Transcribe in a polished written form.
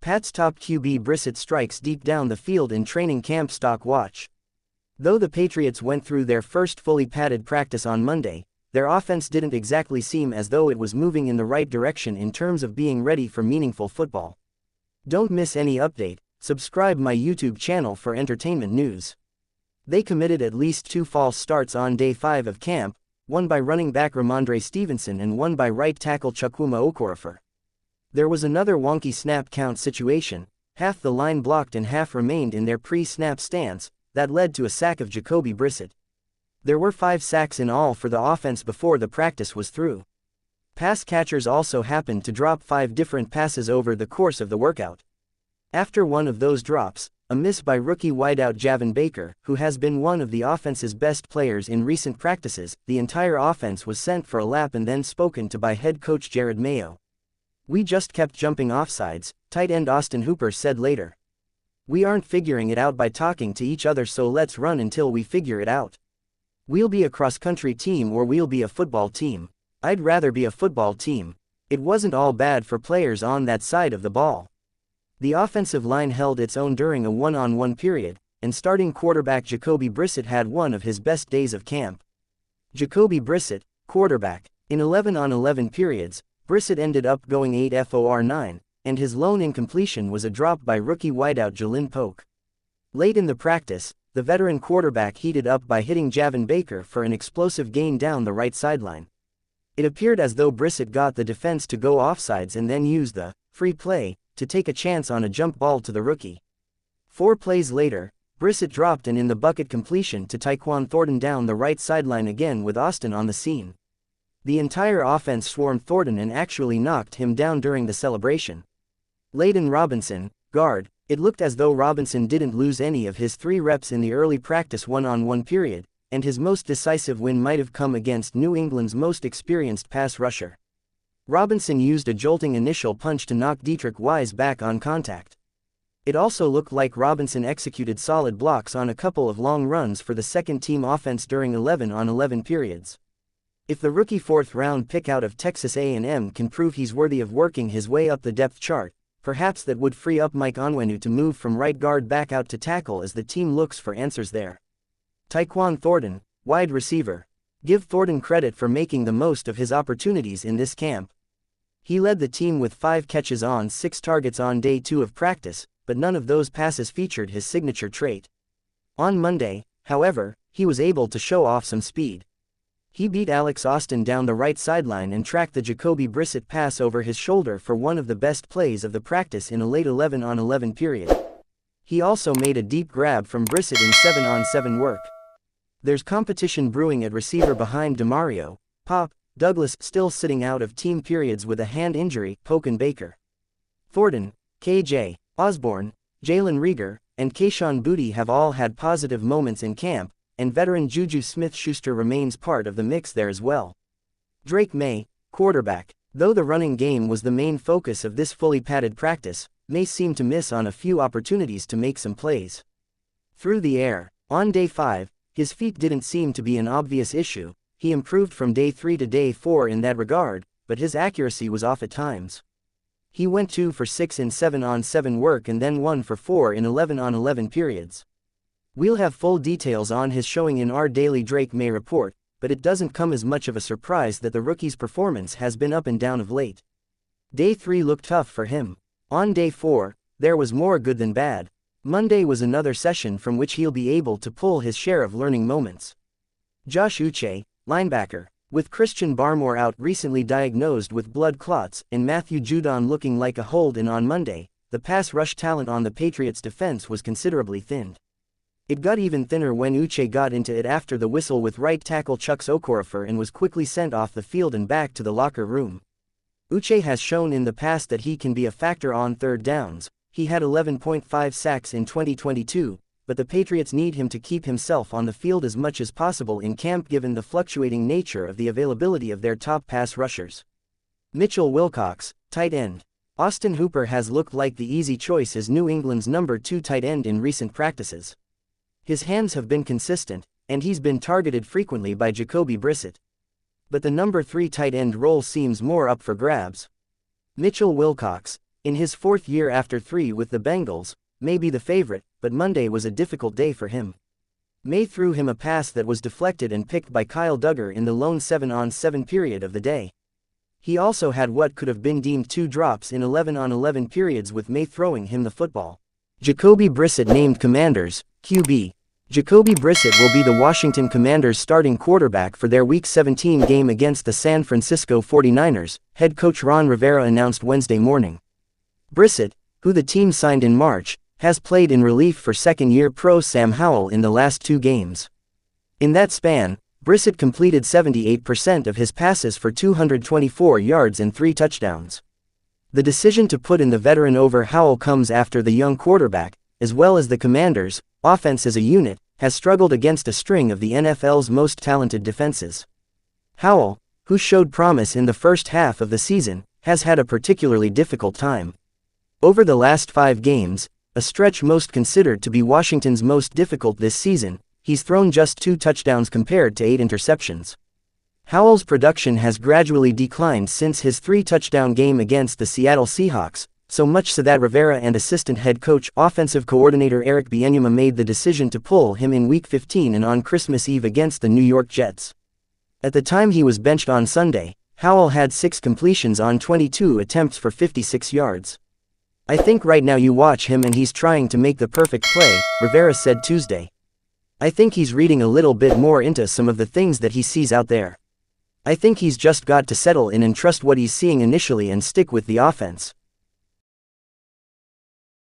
Pat's top QB Brissett strikes deep down the field in training camp. Stock watch. Though the Patriots went through their first fully padded practice on Monday, their offense didn't exactly seem as though it was moving in the right direction in terms of being ready for meaningful football. Don't miss any update. Subscribe my YouTube channel for entertainment news. They committed at least 2 false starts on day 5 of camp, one by running back Ramondre Stevenson and one by right tackle Chukwuma Okorafor. There was another wonky snap count situation, half the line blocked and half remained in their pre-snap stance, that led to a sack of QB Brissett. There were 5 sacks in all for the offense before the practice was through. Pass catchers also happened to drop 5 different passes over the course of the workout. After one of those drops, a miss by rookie wideout Javon Baker, who has been one of the offense's best players in recent practices, the entire offense was sent for a lap and then spoken to by head coach Jared Mayo. "We just kept jumping offsides," tight end Austin Hooper said later. "We aren't figuring it out by talking to each other, so let's run until we figure it out. We'll be a cross-country team or we'll be a football team. I'd rather be a football team." It wasn't all bad for players on that side of the ball. The offensive line held its own during a one-on-one period, and starting quarterback QB Brissett had one of his best days of camp. QB Brissett, quarterback. In 11-on-11 periods, Brissett ended up going 8 for 9, and his lone incompletion was a drop by rookie wideout Jalen Polk. Late in the practice, the veteran quarterback heated up by hitting Javon Baker for an explosive gain down the right sideline. It appeared as though Brissett got the defense to go offsides and then used the free play to take a chance on a jump ball to the rookie. 4 plays later, Brissett dropped an in-the-bucket completion to Tyquan Thornton down the right sideline again with Austin on the scene. The entire offense swarmed Thornton and actually knocked him down during the celebration. Layden Robinson, guard. It looked as though Robinson didn't lose any of his 3 reps in the early practice one-on-one period, and his most decisive win might have come against New England's most experienced pass rusher. Robinson used a jolting initial punch to knock Deatrich Wise back on contact. It also looked like Robinson executed solid blocks on a couple of long runs for the second-team offense during 11-on-11 periods. If the rookie 4th-round pick out of Texas A&M can prove he's worthy of working his way up the depth chart, perhaps that would free up Mike Onwenu to move from right guard back out to tackle as the team looks for answers there. Tyquan Thornton, wide receiver. Give Thornton credit for making the most of his opportunities in this camp. He led the team with 5 catches on 6 targets on day 2 of practice, but none of those passes featured his signature trait. On Monday, however, he was able to show off some speed. He beat Alex Austin down the right sideline and tracked the QB Brissett pass over his shoulder for one of the best plays of the practice in a late 11-on-11 period. He also made a deep grab from Brissett in 7-on-7 work. There's competition brewing at receiver behind Demario Pop Douglas still sitting out of team periods with a hand injury, Polk and Baker. Thornton, KJ Osborne, Jalen Reagor, and Kayshon Boutte have all had positive moments in camp, and veteran Juju Smith-Schuster remains part of the mix there as well. Drake May, quarterback. Though the running game was the main focus of this fully padded practice, May seemed to miss on a few opportunities to make some plays. Through the air, on day 5, his feet didn't seem to be an obvious issue. He improved from day 3 to day 4 in that regard, but his accuracy was off at times. He went 2 for 6 in 7-on-7 work and then 1 for 4 in 11-on-11 periods. We'll have full details on his showing in our daily Drake May report, but it doesn't come as much of a surprise that the rookie's performance has been up and down of late. Day 3 looked tough for him. On day 4, there was more good than bad. Monday was another session from which he'll be able to pull his share of learning moments. Josh Uche, linebacker. With Christian Barmore out recently diagnosed with blood clots and Matthew Judon looking like a hold-in on Monday, the pass rush talent on the Patriots' defense was considerably thinned. It got even thinner when Uche got into it after the whistle with right tackle Chuck Okorafor and was quickly sent off the field and back to the locker room. Uche has shown in the past that he can be a factor on 3rd downs. He had 11.5 sacks in 2022, but the Patriots need him to keep himself on the field as much as possible in camp given the fluctuating nature of the availability of their top pass rushers. Mitchell Wilcox, tight end. Austin Hooper has looked like the easy choice as New England's number 2 tight end in recent practices. His hands have been consistent, and he's been targeted frequently by QB Brissett. But the number 3 tight end role seems more up for grabs. Mitchell Wilcox. In his fourth year after 3 with the Bengals, May be the favorite, but Monday was a difficult day for him. May threw him a pass that was deflected and picked by Kyle Duggar in the lone 7-on-7 period of the day. He also had what could have been deemed 2 drops in 11-on-11 periods with May throwing him the football. Jacoby Brissett named Commanders, QB. Jacoby Brissett will be the Washington Commanders' starting quarterback for their Week 17 game against the San Francisco 49ers, head coach Ron Rivera announced Wednesday morning. Brissett, who the team signed in March, has played in relief for second-year pro Sam Howell in the last 2 games. In that span, Brissett completed 78% of his passes for 224 yards and 3 touchdowns. The decision to put in the veteran over Howell comes after the young quarterback, as well as the Commanders' offense as a unit, has struggled against a string of the NFL's most talented defenses. Howell, who showed promise in the first half of the season, has had a particularly difficult time. Over the last 5 games, a stretch most considered to be Washington's most difficult this season, he's thrown just 2 touchdowns compared to 8 interceptions. Howell's production has gradually declined since his 3-touchdown game against the Seattle Seahawks, so much so that Rivera and assistant head coach offensive coordinator Eric Bieniema made the decision to pull him in Week 15 and on Christmas Eve against the New York Jets. At the time he was benched on Sunday, Howell had 6 completions on 22 attempts for 56 yards. "I think right now you watch him and he's trying to make the perfect play," Rivera said Tuesday. "I think he's reading a little bit more into some of the things that he sees out there. I think he's just got to settle in and trust what he's seeing initially and stick with the offense."